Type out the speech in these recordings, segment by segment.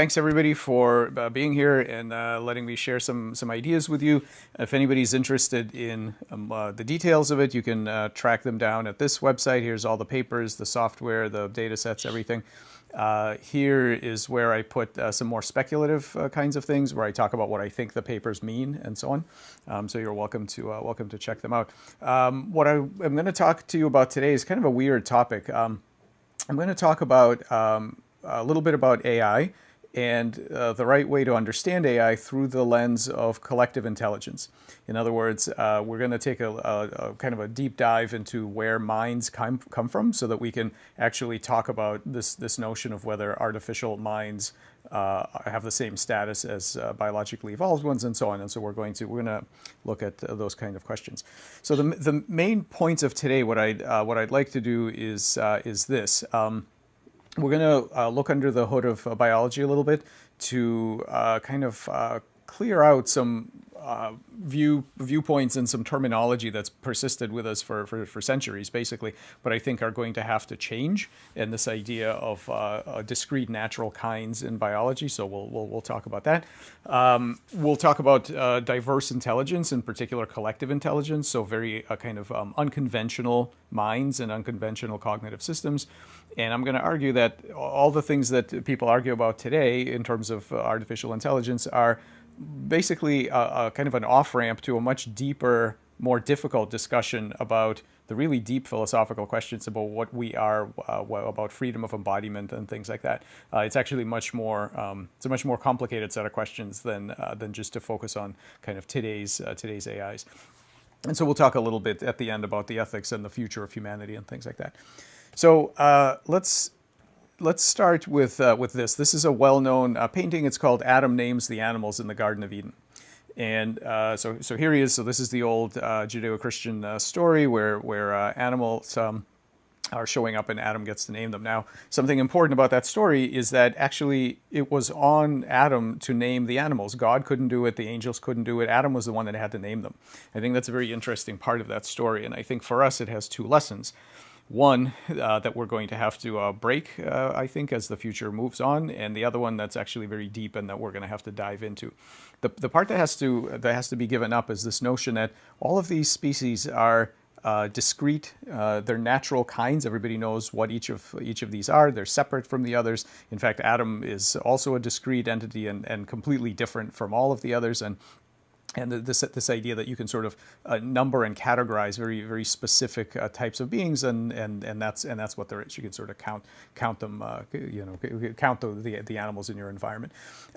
thanks everybody for being here and letting me share some ideas with you. If anybody's interested in the details of it, you can track them down at this website. Here's all the papers, the software, the data sets, everything. Here is where I put some more speculative kinds of things, where I talk about what I think the papers mean and so on. So you're welcome to check them out. What I'm going to talk to you about today is kind of a weird topic. I'm going to talk about a little bit about AI and the right way to understand AI through the lens of collective intelligence. In other words, we're going to take a kind of a deep dive into where minds come from, so that we can actually talk about this notion of whether artificial minds have the same status as biologically evolved ones, and so on. And so we're going to look at those kind of questions. So the main points of today, what I'd like to do is this. We're going to look under the hood of biology a little bit to kind of clear out some viewpoints and some terminology that's persisted with us for centuries, basically, but I think are going to have to change. And this idea of discrete natural kinds in biology. So we'll talk about that. We'll talk about diverse intelligence, in particular collective intelligence. So very kind of unconventional minds and unconventional cognitive systems. And I'm going to argue that all the things that people argue about today in terms of artificial intelligence are basically kind of an off-ramp to a much deeper, more difficult discussion about the really deep philosophical questions about what we are, about freedom of embodiment and things like that. It's actually much more, it's a much more complicated set of questions than just to focus on kind of today's AIs. And so we'll talk a little bit at the end about the ethics and the future of humanity and things like that. So let's start with this. This is a well-known painting. It's called "Adam Names the Animals in the Garden of Eden." And so here he is. So this is the old Judeo-Christian story where animals are showing up and Adam gets to name them. Now, something important about that story is that actually it was on Adam to name the animals. God couldn't do it. The angels couldn't do it. Adam was the one that had to name them. I think that's a very interesting part of that story. And I think for us, it has two lessons. One, that we're going to have to break, I think, as the future moves on, and the other one that's actually very deep and that we're going to have to dive into. The part that has to be given up is this notion that all of these species are discrete. They're natural kinds. Everybody knows what each of these are. They're separate from the others. In fact, Adam is also a discrete entity and completely different from all of the others. And this idea that you can sort of number and categorize very, very specific types of beings, and that's what there is. You can sort of count them, count the animals in your environment.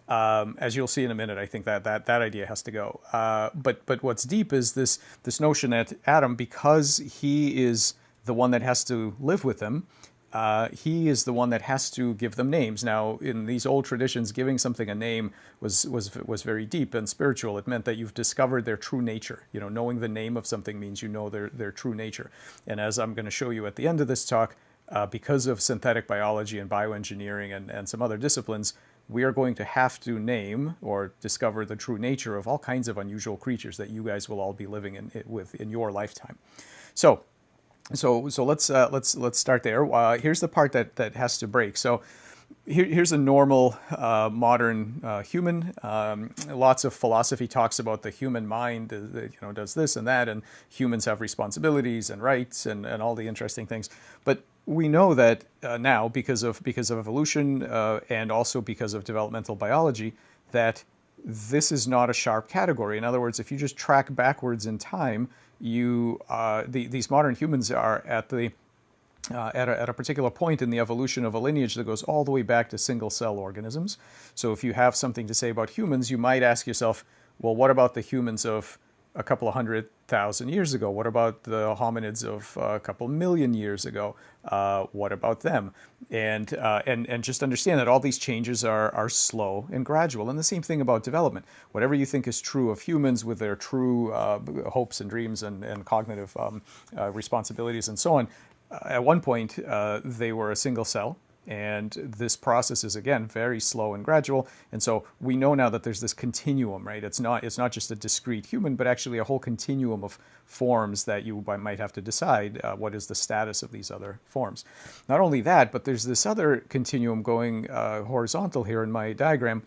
As you'll see in a minute, I think that idea has to go. But what's deep is this notion that Adam, because he is the one that has to live with them, he is the one that has to give them names. Now, in these old traditions, giving something a name was very deep and spiritual. It meant that you've discovered their true nature. You know, knowing the name of something means you know their true nature. And as I'm going to show you at the end of this talk, because of synthetic biology and bioengineering and some other disciplines, we are going to have to name or discover the true nature of all kinds of unusual creatures that you guys will all be living in your lifetime. So let's start there. Here's the part that has to break. So here's a normal modern human. Lots of philosophy talks about the human mind, does this and that, and humans have responsibilities and rights and all the interesting things. But we know that now, because of evolution and also because of developmental biology, that this is not a sharp category. In other words, if you just track backwards in time, these modern humans are at a particular point in the evolution of a lineage that goes all the way back to single-cell organisms. So if you have something to say about humans, you might ask yourself, well, what about the humans of a couple of 100,000 years ago? What about the hominids of a couple million years ago? What about them? And just understand that all these changes are slow and gradual. And the same thing about development. Whatever you think is true of humans with their true hopes and dreams and cognitive responsibilities and so on, at one point they were a single cell. And this process is, again, very slow and gradual. And so we know now that there's this continuum, right? It's not just a discrete human, but actually a whole continuum of forms that you might have to decide what is the status of these other forms. Not only that, but there's this other continuum going horizontal here in my diagram,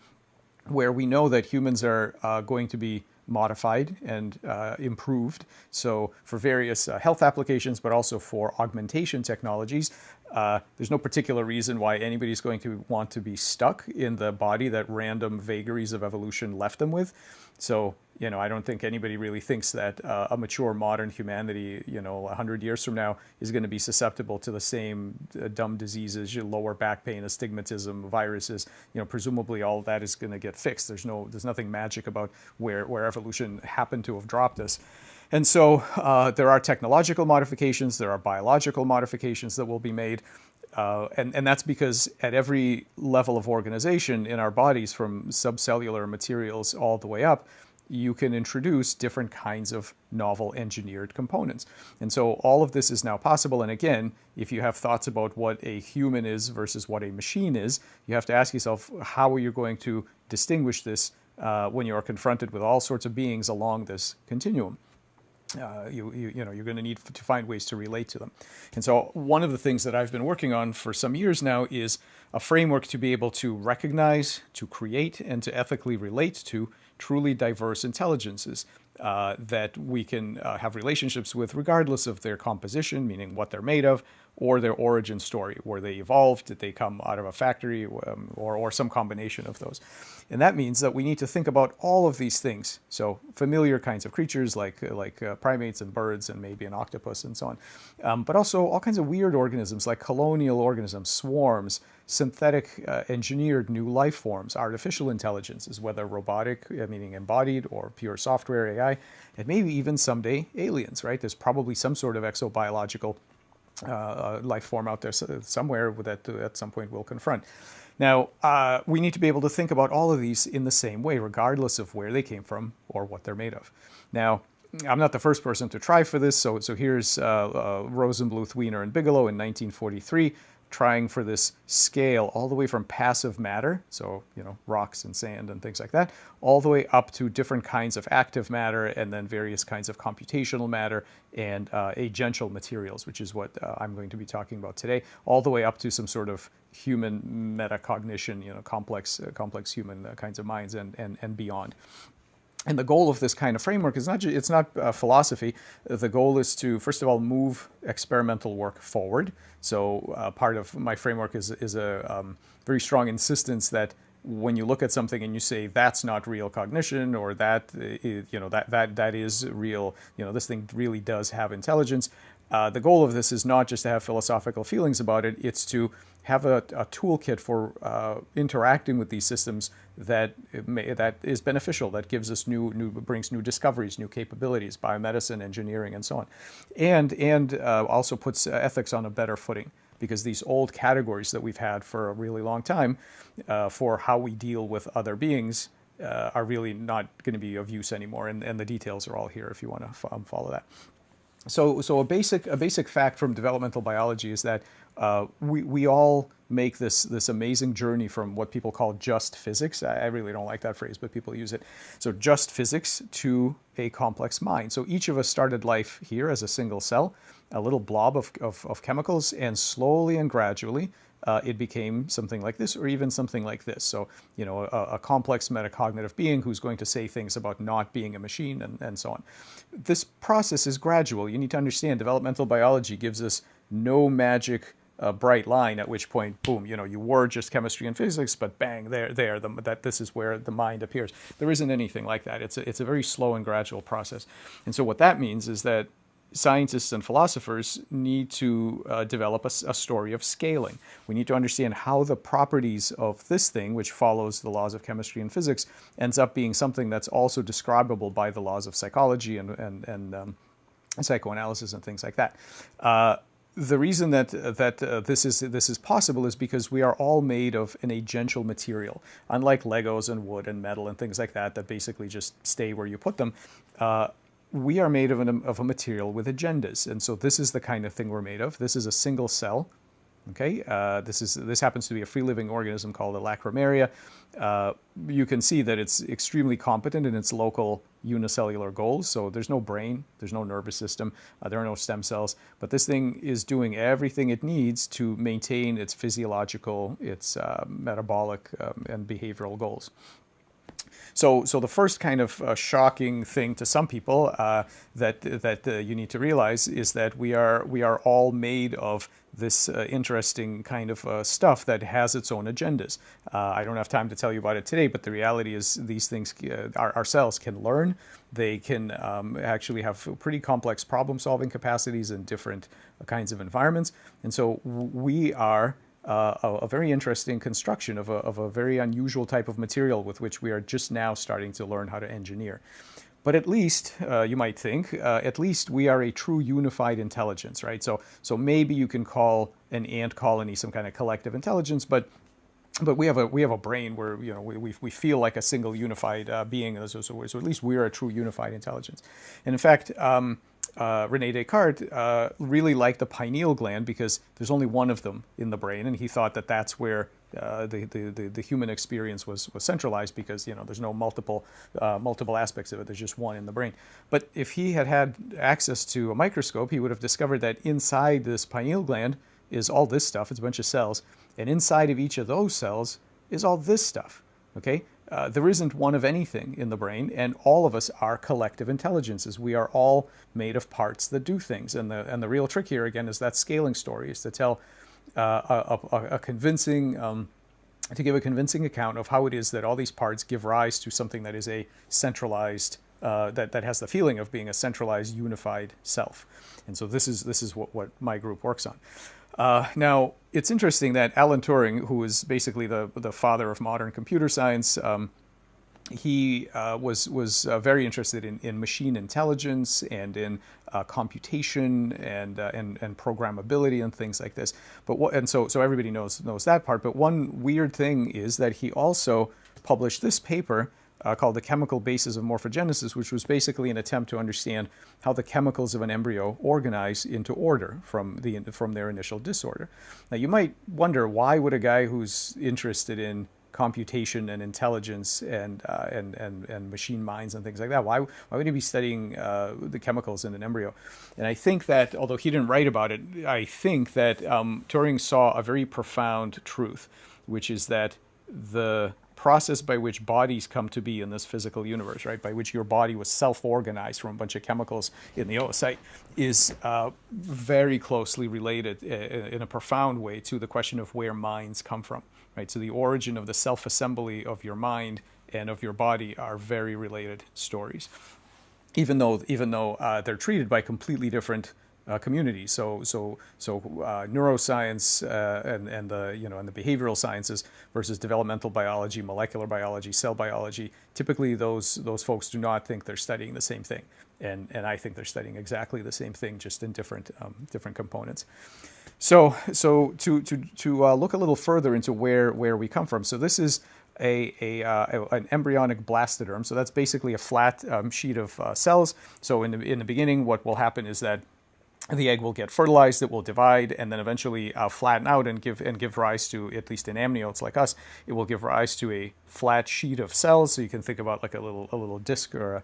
where we know that humans are going to be modified and improved. So for various health applications, but also for augmentation technologies, there's no particular reason why anybody's going to want to be stuck in the body that random vagaries of evolution left them with. So, I don't think anybody really thinks that a mature modern humanity, 100 years from now is going to be susceptible to the same dumb diseases, lower back pain, astigmatism, viruses. Presumably all of that is going to get fixed. There's nothing magic about where evolution happened to have dropped us. And so there are technological modifications, there are biological modifications that will be made. And that's because at every level of organization in our bodies, from subcellular materials all the way up, you can introduce different kinds of novel engineered components. And so all of this is now possible. And again, if you have thoughts about what a human is versus what a machine is, you have to ask yourself, how are you going to distinguish this when you are confronted with all sorts of beings along this continuum? You're going to need to find ways to relate to them. And so one of the things that I've been working on for some years now is a framework to be able to recognize, to create, and to ethically relate to truly diverse intelligences that we can have relationships with regardless of their composition, meaning what they're made of, or their origin story. Were they evolved? Did they come out of a factory, or some combination of those? And that means that we need to think about all of these things. So familiar kinds of creatures like primates and birds and maybe an octopus and so on. But also all kinds of weird organisms like colonial organisms, swarms, synthetic engineered new life forms, artificial intelligences, whether robotic, meaning embodied, or pure software AI, and maybe even someday aliens, right? There's probably some sort of exobiological life form out there somewhere that at some point we'll confront. Now, we need to be able to think about all of these in the same way, regardless of where they came from or what they're made of. Now, I'm not the first person to try for this, so here's Rosenbluth, Wiener, and Bigelow in 1943, trying for this scale all the way from passive matter, so rocks and sand and things like that, all the way up to different kinds of active matter, and then various kinds of computational matter and agential materials, which is what I'm going to be talking about today, all the way up to some sort of human metacognition, complex human kinds of minds and beyond. And the goal of this kind of framework is it's not philosophy. The goal is to, first of all, move experimental work forward. So part of my framework is a very strong insistence that when you look at something and you say that's not real cognition, or that is real, this thing really does have intelligence. The goal of this is not just to have philosophical feelings about it. It's to have a toolkit for interacting with these systems that is beneficial, that gives us brings new discoveries, new capabilities, biomedicine, engineering, and so on, and also puts ethics on a better footing, because these old categories that we've had for a really long time for how we deal with other beings are really not going to be of use anymore, and the details are all here if you want to follow that. So a basic fact from developmental biology is that we all make this amazing journey from what people call just physics. I really don't like that phrase, but people use it. So just physics to a complex mind. So each of us started life here as a single cell, a little blob of chemicals, and slowly and gradually it became something like this, or even something like this. So, a complex metacognitive being who's going to say things about not being a machine and so on. This process is gradual. You need to understand developmental biology gives us no magic bright line at which point, boom, you were just chemistry and physics, but bang, this is where the mind appears. There isn't anything like that. It's a very slow and gradual process. And so what that means is that scientists and philosophers need to develop a story of scaling. We need to understand how the properties of this thing, which follows the laws of chemistry and physics, ends up being something that's also describable by the laws of psychology and psychoanalysis and things like that. The reason that this is possible is because we are all made of an agential material. Unlike Legos and wood and metal and things like that basically just stay where you put them, we are made of a material with agendas. And so this is the kind of thing we're made of. This is a single cell Okay, this happens to be a free-living organism called a Lacromeria. You can see that it's extremely competent in its local unicellular goals. So there's no brain, there's no nervous system, there are no stem cells, but this thing is doing everything it needs to maintain its physiological, its metabolic and behavioral goals. So the first kind of shocking thing to some people that you need to realize is that we are all made of this interesting kind of stuff that has its own agendas. I don't have time to tell you about it today, but the reality is these things, our cells can learn. They can actually have pretty complex problem-solving capacities in different kinds of environments. And so we are a very interesting construction of a very unusual type of material with which we are just now starting to learn how to engineer. But at least, you might think, at least we are a true unified intelligence, right? So maybe you can call an ant colony some kind of collective intelligence, but we have a brain where we feel like a single unified being. So at least we are a true unified intelligence. And in fact, René Descartes really liked the pineal gland because there's only one of them in the brain, and he thought that that's where the human experience was centralized, because there's no multiple aspects of it. There's just one in the brain. But if he had access to a microscope, he would have discovered that inside this pineal gland is all this stuff. It's a bunch of cells, and inside of each of those cells is all this stuff. Okay. There isn't one of anything in the brain, and all of us are collective intelligences. We are all made of parts that do things. And the real trick here, again, is that scaling story, is to tell a convincing, to give a convincing account of how it is that all these parts give rise to something that is a centralized, that has the feeling of being a centralized, unified self. And so this is what my group works on. Now, it's interesting that Alan Turing, who is basically the father of modern computer science, he was very interested in machine intelligence and in computation and programmability and things like this. But so everybody knows that part. But one weird thing is that he also published this paper called The Chemical Basis of Morphogenesis, which was basically an attempt to understand how the chemicals of an embryo organize into order from their initial disorder. Now, you might wonder, why would a guy who's interested in computation and intelligence and machine minds and things like that, why would he be studying the chemicals in an embryo? And I think that, although he didn't write about it, I think that Turing saw a very profound truth, which is that the process by which bodies come to be in this physical universe, right, by which your body was self-organized from a bunch of chemicals in the oocyte, is very closely related in a profound way to the question of where minds come from, right? So the origin of the self-assembly of your mind and of your body are very related stories, even though they're treated by completely different communities. So neuroscience and the behavioral sciences versus developmental biology, molecular biology, cell biology. Typically, those folks do not think they're studying the same thing, and I think they're studying exactly the same thing, just in different components. So to look a little further into where we come from. So this is an embryonic blastoderm. So that's basically a flat sheet of cells. So in the beginning, what will happen is that the egg will get fertilized, it will divide, and then eventually flatten out and give rise to, at least in amniotes like us, it will give rise to a flat sheet of cells. So you can think about like a little disc or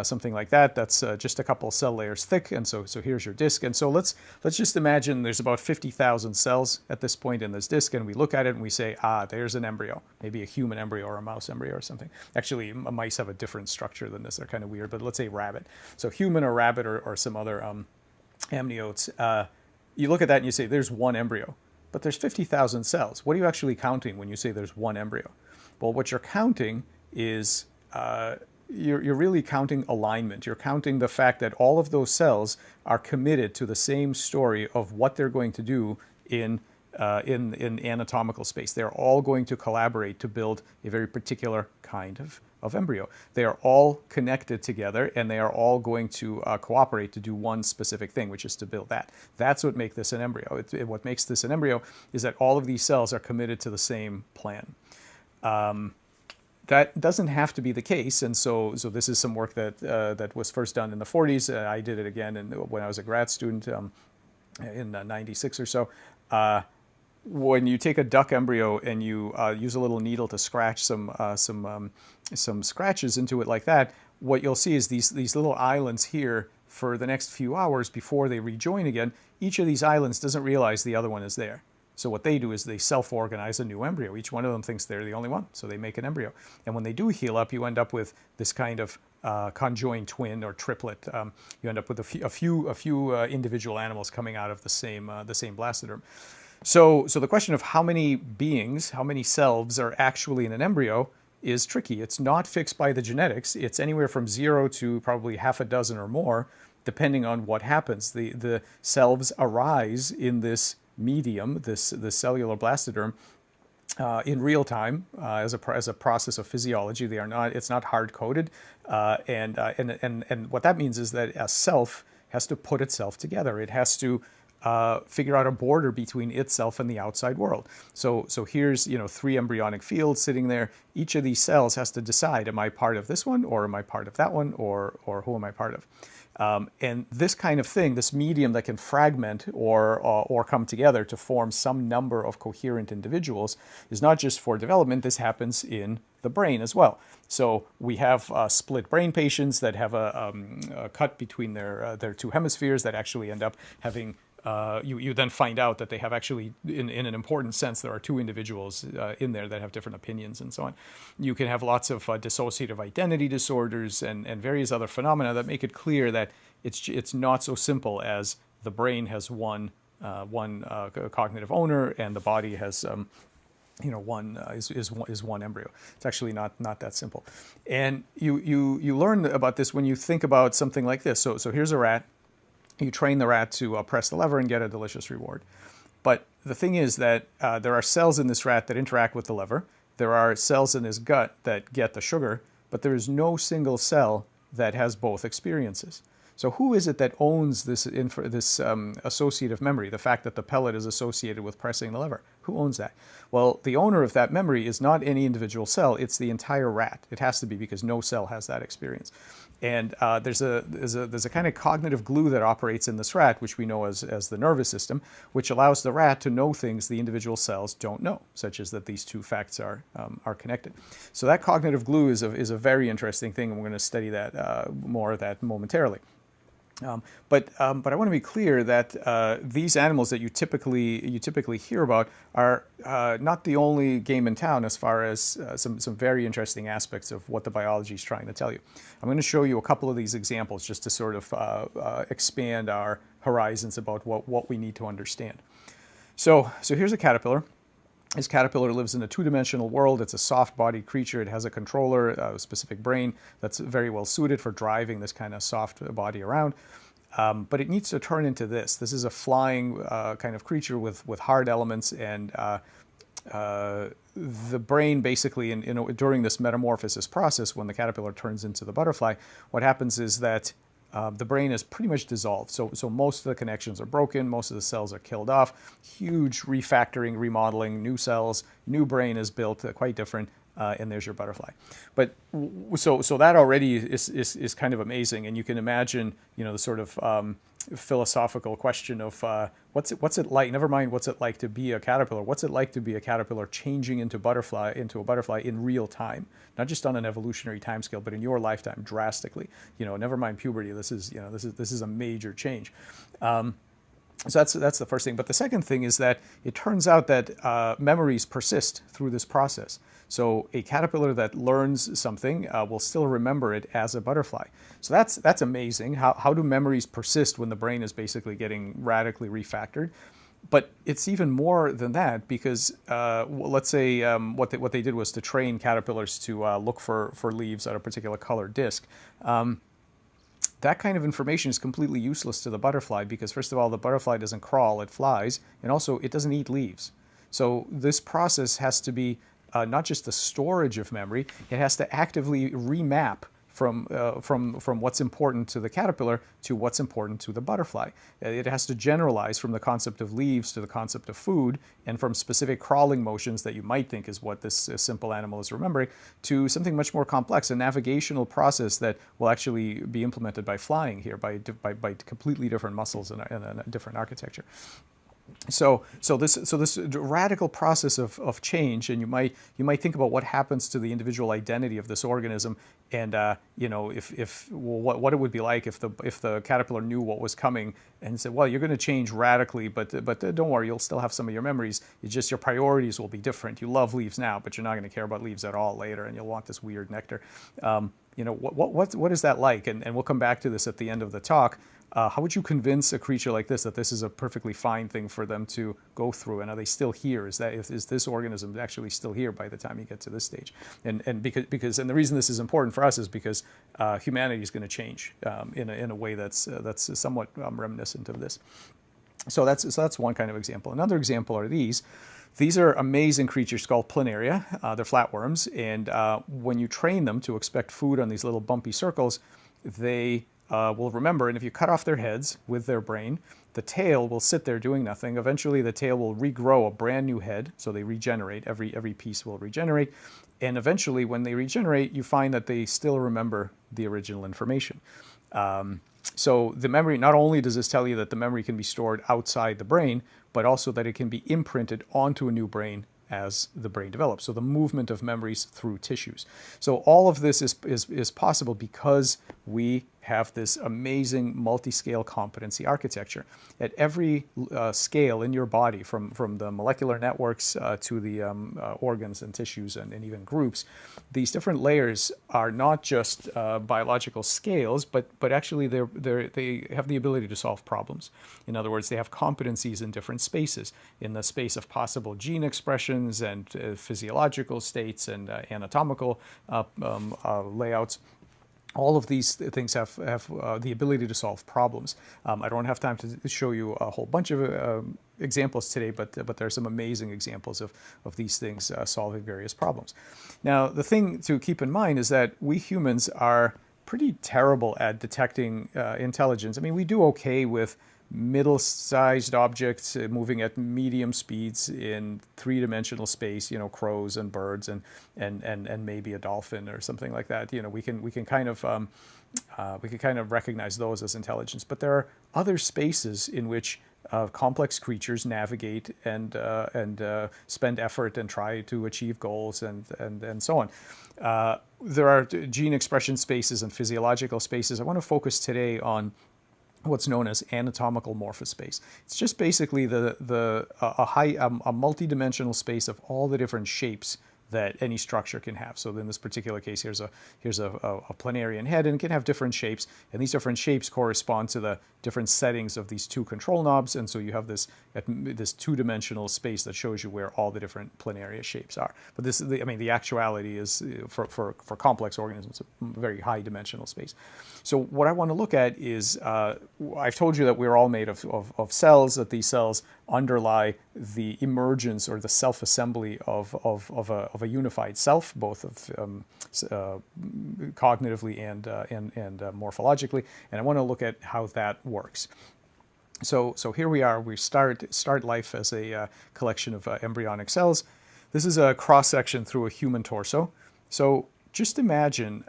something like that. That's just a couple cell layers thick. And so here's your disc. And so let's just imagine there's about 50,000 cells at this point in this disc, and we look at it and we say, there's an embryo, maybe a human embryo or a mouse embryo or something. Actually, mice have a different structure than this. They're kind of weird, but let's say rabbit. So human or rabbit or some other amniotes, you look at that and you say there's one embryo, but there's 50,000 cells. What are you actually counting when you say there's one embryo? Well, what you're counting is you're really counting alignment. You're counting the fact that all of those cells are committed to the same story of what they're going to do in anatomical space. They're all going to collaborate to build a very particular kind of embryo. They are all connected together, and they are all going to cooperate to do one specific thing, which is to build that. That's what makes this an embryo. What makes this an embryo is that all of these cells are committed to the same plan. That doesn't have to be the case, and so this is some work that was first done in the 40s. I did it again when I was a grad student in '96 or so. when you take a duck embryo and you use a little needle to scratch some scratches into it like that, what you'll see is these little islands here for the next few hours before they rejoin again. Each of these islands doesn't realize the other one is there. So what they do is they self-organize a new embryo. Each one of them thinks they're the only one, so they make an embryo. And when they do heal up, you end up with this kind of conjoined twin or triplet. You end up with a few individual animals coming out of the same blastoderm. So the question of how many beings, how many selves are actually in an embryo is tricky. It's not fixed by the genetics. It's anywhere from 0 to probably half a dozen or more, depending on what happens. The selves arise in this medium, the cellular blastoderm, in real time as a process of physiology. They are not. It's not hard coded, and what that means is that a self has to put itself together. It has to figure out a border between itself and the outside world. So here's 3 embryonic fields sitting there. Each of these cells has to decide: am I part of this one, or am I part of that one, or who am I part of? And this kind of thing, this medium that can fragment or come together to form some number of coherent individuals, is not just for development. This happens in the brain as well. So we have split brain patients that have a cut between their 2 hemispheres that actually end up having. You then find out that they have actually, in an important sense, there are 2 individuals in there that have different opinions and so on. You can have lots of dissociative identity disorders and various other phenomena that make it clear that it's not so simple as the brain has one cognitive owner and the body has is one embryo. It's actually not that simple. And you learn about this when you think about something like this. So here's a rat. You train the rat to press the lever and get a delicious reward. But the thing is that there are cells in this rat that interact with the lever. There are cells in his gut that get the sugar, but there is no single cell that has both experiences. So who is it that owns this associative memory, the fact that the pellet is associated with pressing the lever? Who owns that? Well, the owner of that memory is not any individual cell, it's the entire rat. It has to be, because no cell has that experience. And there's a kind of cognitive glue that operates in this rat, which we know as the nervous system, which allows the rat to know things the individual cells don't know, such as that these 2 facts are connected. So that cognitive glue is a very interesting thing, and we're going to study that more of that momentarily. But I want to be clear that these animals that you typically hear about are not the only game in town as far as some very interesting aspects of what the biology is trying to tell you. I'm going to show you a couple of these examples just to sort of expand our horizons about what we need to understand. So here's a caterpillar. This caterpillar lives in a 2-dimensional world. It's a soft-bodied creature. It has a controller, a specific brain that's very well suited for driving this kind of soft body around. But it needs to turn into this. This is a flying kind of creature with hard elements, and the brain basically, during this metamorphosis process, when the caterpillar turns into the butterfly, what happens is that the brain is pretty much dissolved. So most of the connections are broken, most of the cells are killed off, huge refactoring, remodeling, new cells, new brain is built, quite different, and there's your butterfly. But so that already is kind of amazing, and you can imagine, the sort of philosophical question of what's it like, never mind what's it like to be a caterpillar, what's it like to be a caterpillar changing into a butterfly in real time, not just on an evolutionary timescale, but in your lifetime drastically. Never mind puberty. This is a major change. So that's the first thing. But the second thing is that it turns out that memories persist through this process. So a caterpillar that learns something will still remember it as a butterfly. So that's amazing. How do memories persist when the brain is basically getting radically refactored? But it's even more than that, because let's say what they did was to train caterpillars to look for leaves at a particular colored disc. That kind of information is completely useless to the butterfly, because first of all, the butterfly doesn't crawl, it flies, and also it doesn't eat leaves. So this process has to be not just the storage of memory, it has to actively remap from what's important to the caterpillar to what's important to the butterfly. It has to generalize from the concept of leaves to the concept of food, and from specific crawling motions that you might think is what this simple animal is remembering, to something much more complex, a navigational process that will actually be implemented by flying here, by completely different muscles and a different architecture. So this radical process of change, and you might think about what happens to the individual identity of this organism, and if what it would be like if the caterpillar knew what was coming and said, well, you're going to change radically, but don't worry, you'll still have some of your memories. It's just your priorities will be different. You love leaves now, but you're not going to care about leaves at all later, and you'll want this weird nectar. What is that like? And we'll come back to this at the end of the talk. How would you convince a creature like this that this is a perfectly fine thing for them to go through? And are they still here? Is this organism actually still here by the time you get to this stage? And because the reason this is important for us is because humanity is going to change in a way that's somewhat reminiscent of this. So that's one kind of example. Another example are these. These are amazing creatures called planaria. They're flatworms, and when you train them to expect food on these little bumpy circles, they will remember, and if you cut off their heads with their brain, the tail will sit there doing nothing. Eventually, the tail will regrow a brand new head, so they regenerate. Every piece will regenerate, and eventually, when they regenerate, you find that they still remember the original information. So the memory, not only does this tell you that the memory can be stored outside the brain, but also that it can be imprinted onto a new brain as the brain develops. So the movement of memories through tissues. So all of this is possible because we have this amazing multi-scale competency architecture. At every scale in your body, from the molecular networks to the organs and tissues and even groups, these different layers are not just biological scales, but actually they have the ability to solve problems. In other words, they have competencies in different spaces, in the space of possible gene expressions and physiological states and anatomical layouts. All of these things have the ability to solve problems. I don't have time to show you a whole bunch of examples today, but there are some amazing examples of these things solving various problems. Now, the thing to keep in mind is that we humans are pretty terrible at detecting intelligence. I mean, we do okay with middle-sized objects moving at medium speeds in three-dimensional space, crows and birds and maybe a dolphin or something like that. We can kind of recognize those as intelligence. But there are other spaces in which complex creatures navigate and spend effort and try to achieve goals and so on. There are gene expression spaces and physiological spaces. I want to focus today on what's known as anatomical morphospace. It's just basically a multidimensional space of all the different shapes that any structure can have. So in this particular case, here's a planarian head, and it can have different shapes, and these different shapes correspond to the different settings of these two control knobs, and so you have this two-dimensional space that shows you where all the different planaria shapes are. But the actuality is for complex organisms a very high-dimensional space. So what I want to look at is I've told you that we're all made of cells, that these cells underlie the emergence or the self-assembly of a unified self, both cognitively and morphologically, and I want to look at how that works. So here we are. We start life as a collection of embryonic cells. This is a cross section through a human torso. So just imagine.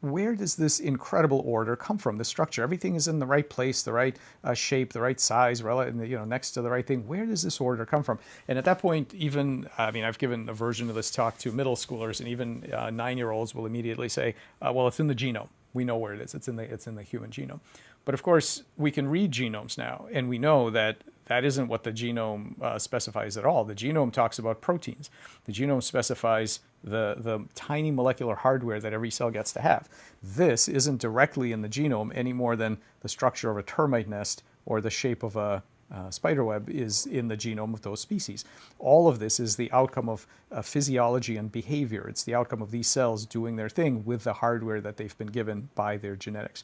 Where does this incredible order come from? The structure, everything is in the right place, the right shape, the right size, next to the right thing. Where does this order come from? And at that point, I've given a version of this talk to middle schoolers, and even 9-year-olds will immediately say, "Well, it's in the genome. We know where it is. It's in the human genome." But of course, we can read genomes now, and we know that isn't what the genome specifies at all. The genome talks about proteins. The genome specifies the tiny molecular hardware that every cell gets to have. This isn't directly in the genome any more than the structure of a termite nest or the shape of a spiderweb is in the genome of those species. All of this is the outcome of physiology and behavior. It's the outcome of these cells doing their thing with the hardware that they've been given by their genetics.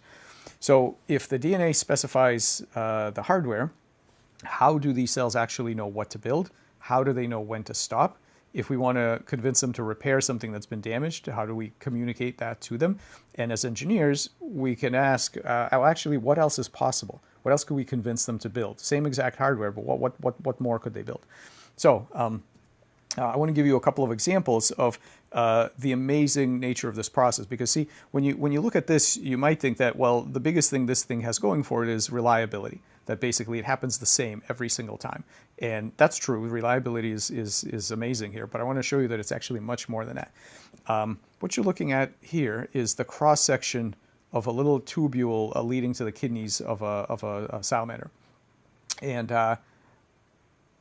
So if the DNA specifies the hardware, how do these cells actually know what to build? How do they know when to stop? If we want to convince them to repair something that's been damaged, how do we communicate that to them? And as engineers, we can ask, actually, what else is possible? What else could we convince them to build? Same exact hardware, but what more could they build? So I want to give you a couple of examples of the amazing nature of this process. Because see, when you look at this, you might think that, well, the biggest thing this thing has going for it is reliability. that basically it happens the same every single time. And that's true. Reliability is amazing here, but I want to show you that it's actually much more than that. What you're looking at here is the cross-section of a little tubule leading to the kidneys of a salamander. And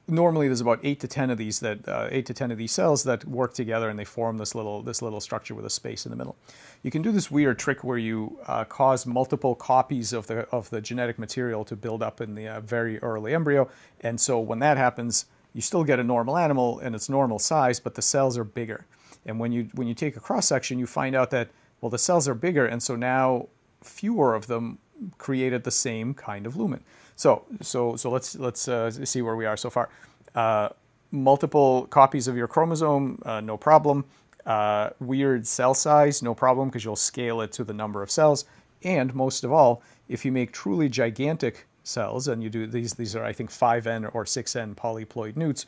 normally there's about 8 to 10 of these cells that work together, and they form this little structure with a space in the middle. You can do this weird trick where you cause multiple copies of the genetic material to build up in the very early embryo, and so when that happens, you still get a normal animal and it's normal size, but the cells are bigger. And when you take a cross section, you find out that, well, the cells are bigger, and so now fewer of them created the same kind of lumen. So let's see where we are so far. Multiple copies of your chromosome, no problem. Weird cell size, no problem, because you'll scale it to the number of cells. And most of all, if you make truly gigantic cells, and you do these are, I think, 5N or 6N polyploid newts,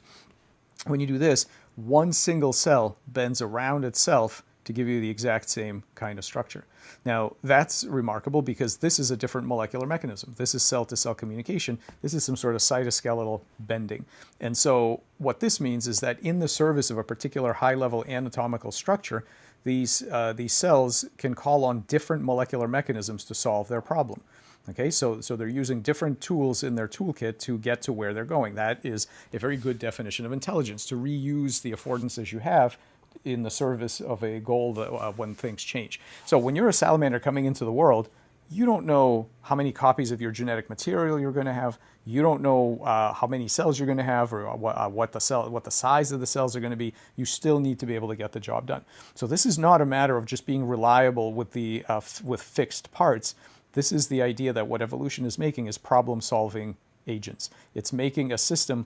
when you do this, one single cell bends around itself to give you the exact same kind of structure. Now, that's remarkable because this is a different molecular mechanism. This is cell-to-cell communication. This is some sort of cytoskeletal bending. And so what this means is that in the service of a particular high-level anatomical structure, these cells can call on different molecular mechanisms to solve their problem. Okay, so they're using different tools in their toolkit to get to where they're going. That is a very good definition of intelligence, to reuse the affordances you have in the service of a goal that, when things change. So when you're a salamander coming into the world, you don't know how many copies of your genetic material you're going to have. You don't know how many cells you're going to have, or what the size of the cells are going to be. You still need to be able to get the job done. So this is not a matter of just being reliable with the with fixed parts. This is the idea that what evolution is making is problem-solving agents. It's making a system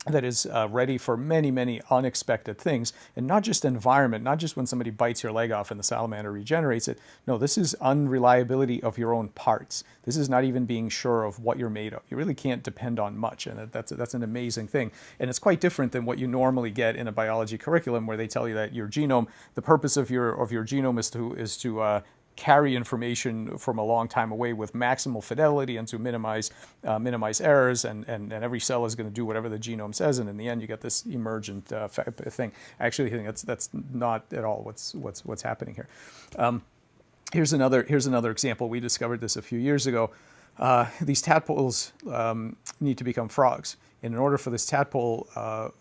that is ready for many, many unexpected things, and not just environment, not just when somebody bites your leg off and the salamander regenerates it. No, this is unreliability of your own parts. This is not even being sure of what you're made of. You really can't depend on much, and that's an amazing thing. And it's quite different than what you normally get in a biology curriculum, where they tell you that your genome, the purpose of your genome is to carry information from a long time away with maximal fidelity and to minimize errors, and every cell is going to do whatever the genome says, and in the end you get this emergent thing. I actually think that's not at all what's happening here. Here's another example. We discovered this a few years ago. These tadpoles need to become frogs, and in order for this tadpole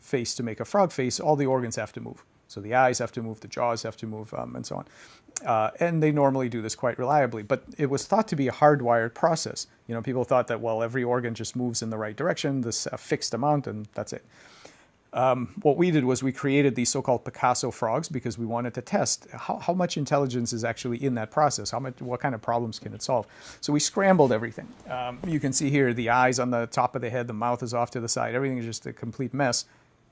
face to make a frog face, all the organs have to move. So the eyes have to move, the jaws have to move, and so on. And they normally do this quite reliably, but it was thought to be a hardwired process. You know, people thought that, well, every organ just moves in the right direction, this fixed amount, and that's it. What we did was we created these so-called Picasso frogs because we wanted to test how much intelligence is actually in that process, what kind of problems can it solve. So we scrambled everything. You can see here the eyes on the top of the head, the mouth is off to the side, everything is just a complete mess.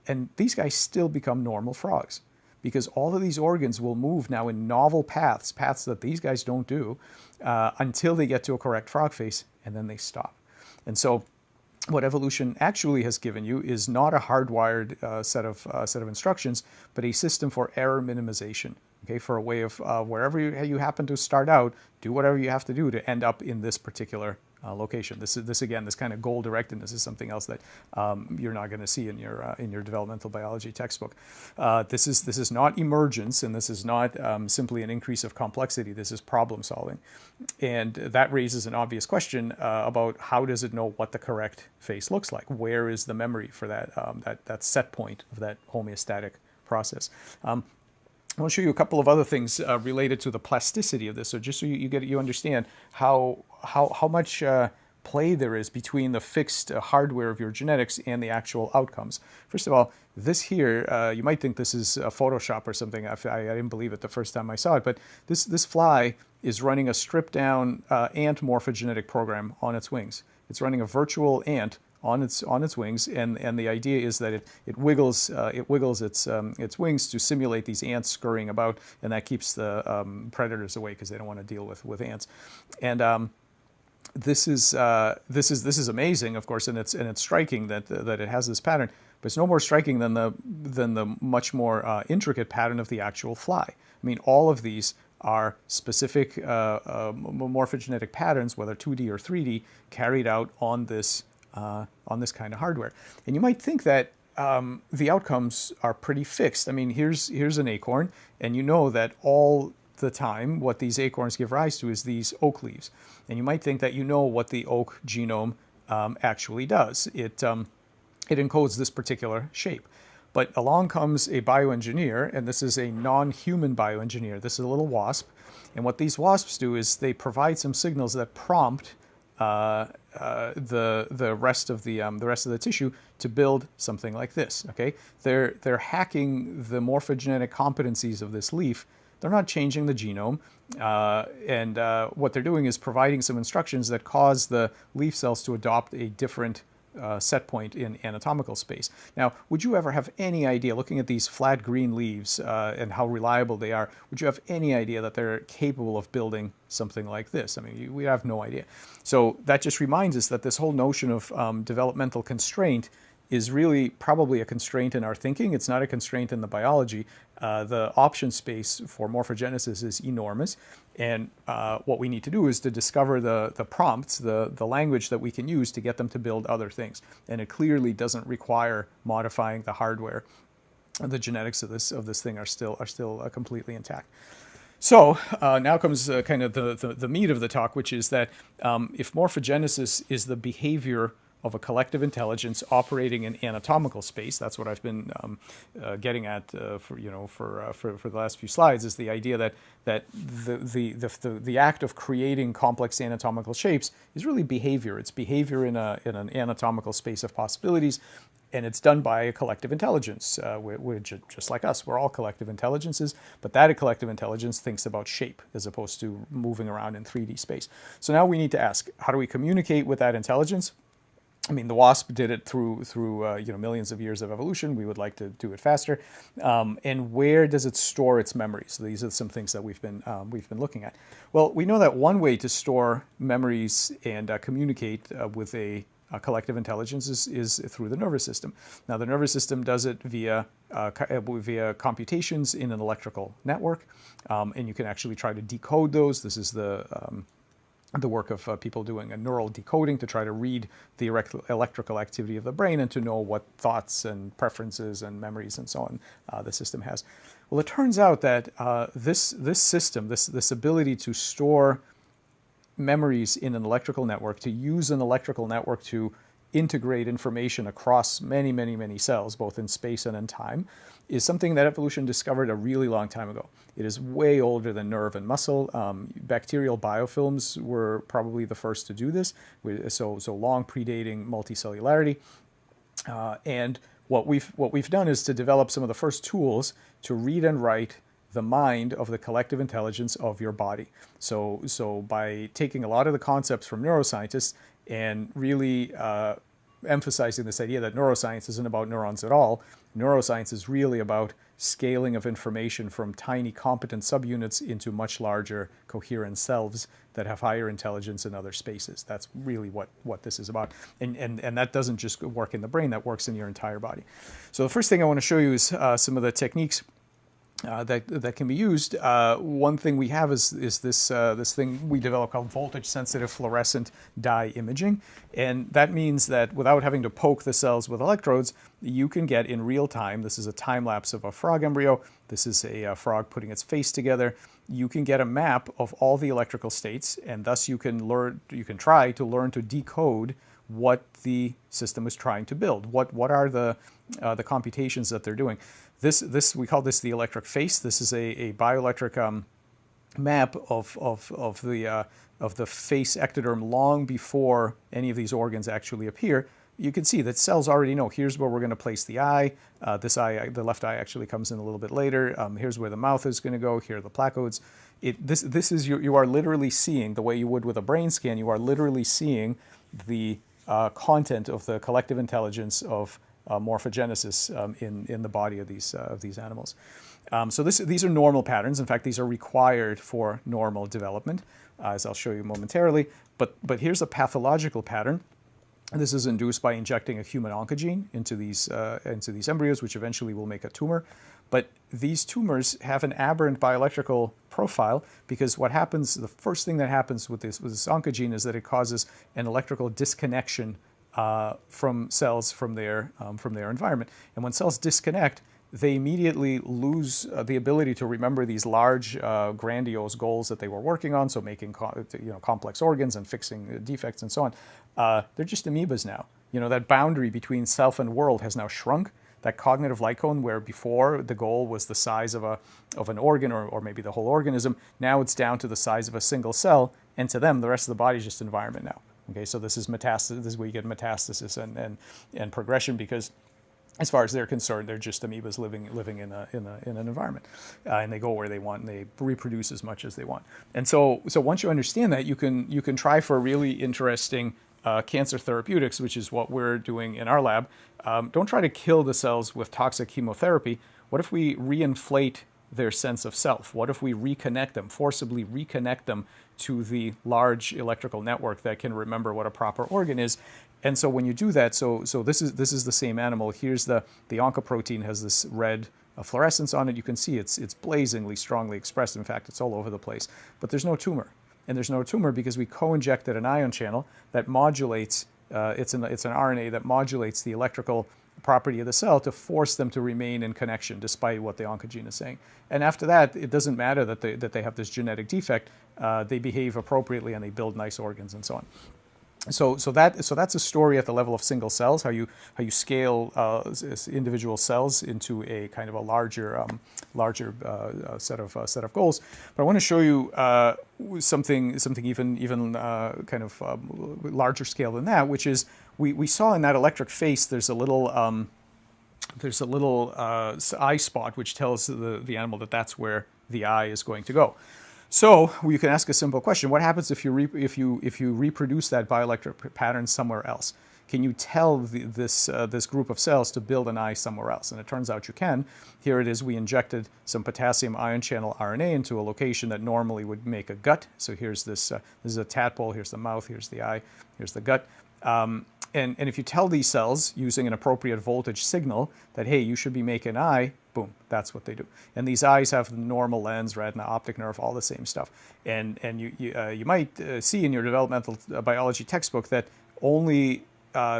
And these guys still become normal frogs, because all of these organs will move now in novel paths that these guys don't do, until they get to a correct frog face, and then they stop. And so what evolution actually has given you is not a hardwired set of instructions, but a system for error minimization. Okay, for a way of wherever you happen to start out, do whatever you have to do to end up in this particular location. This again, this kind of goal directedness is something else that you're not going to see in your developmental biology textbook. This is not emergence, and this is not simply an increase of complexity. This is problem solving, and that raises an obvious question about how does it know what the correct face looks like? Where is the memory for that that set point of that homeostatic process? I want to show you a couple of other things related to the plasticity of this, so just so you understand how much play there is between the fixed hardware of your genetics and the actual outcomes. First of all, this here, you might think this is Photoshop or something. I didn't believe it the first time I saw it, but this fly is running a stripped-down ant morphogenetic program on its wings. It's running a virtual ant on its wings, and the idea is that it wiggles its wings to simulate these ants scurrying about, and that keeps the predators away because they don't want to deal with ants. And this is amazing, of course, and it's striking that it has this pattern, but it's no more striking than the much more intricate pattern of the actual fly. I mean, all of these are specific morphogenetic patterns, whether 2D or 3D, carried out on this kind of hardware. And you might think that the outcomes are pretty fixed. I mean, here's an acorn, and you know that all the time what these acorns give rise to is these oak leaves. And you might think that you know what the oak genome actually does. It encodes this particular shape. But along comes a bioengineer, and this is a non-human bioengineer. This is a little wasp. And what these wasps do is they provide some signals that prompt the rest of the tissue to build something like this. Okay, they're hacking the morphogenetic competencies of this leaf. They're not changing the genome, and what they're doing is providing some instructions that cause the leaf cells to adopt a different set point in anatomical space. Now, would you ever have any idea, looking at these flat green leaves and how reliable they are, would you have any idea that they're capable of building something like this? I mean, we have no idea. So that just reminds us that this whole notion of developmental constraint is really probably a constraint in our thinking. It's not a constraint in the biology. The option space for morphogenesis is enormous. And what we need to do is to discover the prompts, the language that we can use to get them to build other things. And it clearly doesn't require modifying the hardware. The genetics of this thing are still completely intact. So now comes kind of the meat of the talk, which is that if morphogenesis is the behavior of a collective intelligence operating in anatomical space. That's what I've been getting at for the last few slides, is the idea that the act of creating complex anatomical shapes is really behavior. It's behavior in an anatomical space of possibilities, and it's done by a collective intelligence. We're just like us. We're all collective intelligences, but that collective intelligence thinks about shape as opposed to moving around in 3D space. So now we need to ask, how do we communicate with that intelligence? I mean, the wasp did it through millions of years of evolution. We would like to do it faster. And where does it store its memories? So these are some things that we've been looking at. Well, we know that one way to store memories and communicate with a collective intelligence is through the nervous system. Now, the nervous system does it via computations in an electrical network, and you can actually try to decode those. This is the work of people doing a neural decoding to try to read the electrical activity of the brain and to know what thoughts and preferences and memories and so on the system has. Well, it turns out that this system, this ability to store memories in an electrical network, to use an electrical network to integrate information across many, many, many cells, both in space and in time, is something that evolution discovered a really long time ago. It is way older than nerve and muscle. Bacterial biofilms were probably the first to do this, so long predating multicellularity. And what we've done is to develop some of the first tools to read and write the mind of the collective intelligence of your body. So by taking a lot of the concepts from neuroscientists and really emphasizing this idea that neuroscience isn't about neurons at all. Neuroscience is really about scaling of information from tiny competent subunits into much larger coherent selves that have higher intelligence in other spaces. That's really what this is about. And that doesn't just work in the brain, that works in your entire body. So the first thing I want to show you is some of the techniques that can be used. One thing we have is this thing we developed called voltage-sensitive fluorescent dye imaging, and that means that without having to poke the cells with electrodes, you can get in real time. This is a time lapse of a frog embryo. This is a frog putting its face together. You can get a map of all the electrical states, and thus you can try to learn to decode what the system is trying to build. What are the computations that they're doing? This we call this the electric face. This is a bioelectric map of the face ectoderm long before any of these organs actually appear. You can see that cells already know, here's where we're going to place the eye. This eye, the left eye, actually comes in a little bit later. Here's where the mouth is going to go. Here are the placodes. This is you are literally seeing, the way you would with a brain scan, you are literally seeing the content of the collective intelligence of morphogenesis in the body of these animals. So these are normal patterns. In fact, these are required for normal development, as I'll show you momentarily. But here's a pathological pattern. This is induced by injecting a human oncogene into these embryos, which eventually will make a tumor. But these tumors have an aberrant bioelectrical profile because what happens, the first thing that happens with this oncogene is that it causes an electrical disconnection from cells from their environment. And when cells disconnect, they immediately lose the ability to remember these large, grandiose goals that they were working on, so making complex organs and fixing defects and so on. They're just amoebas now. That boundary between self and world has now shrunk. That cognitive light cone, where before the goal was the size of an organ or maybe the whole organism, now it's down to the size of a single cell, and to them, the rest of the body is just environment now. Okay, so this is metastasis. This is where you get metastasis and progression, because as far as they're concerned, they're just amoebas living in an environment, and they go where they want and they reproduce as much as they want. And so once you understand that, you can try for really interesting cancer therapeutics, which is what we're doing in our lab. Don't try to kill the cells with toxic chemotherapy. What if we reinflate their sense of self? What if we reconnect them, forcibly reconnect them to the large electrical network that can remember what a proper organ is? And so when you do that, so this is the same animal. Here's the oncoprotein has this red fluorescence on it. You can see it's blazingly strongly expressed. In fact, it's all over the place. But there's no tumor. And there's no tumor because we co-injected an ion channel that modulates, it's an RNA that modulates the electrical property of the cell to force them to remain in connection despite what the oncogene is saying. And after that, it doesn't matter that they have this genetic defect. They behave appropriately and they build nice organs and so on. So that's a story at the level of single cells, how you scale individual cells into a kind of a larger set of goals. But I want to show you something even kind of larger scale than that, which is we saw in that electric face there's a little eye spot which tells the animal that that's where the eye is going to go. So you can ask a simple question: what happens if you reproduce that bioelectric pattern somewhere else? Can you tell this group of cells to build an eye somewhere else? And it turns out you can. Here it is. We injected some potassium ion channel RNA into a location that normally would make a gut. So here's this. This is a tadpole. Here's the mouth. Here's the eye. Here's the gut. And if you tell these cells using an appropriate voltage signal that, hey, you should be making an eye, boom, that's what they do. And these eyes have normal lens, retina, optic nerve, all the same stuff. And you might see in your developmental biology textbook that only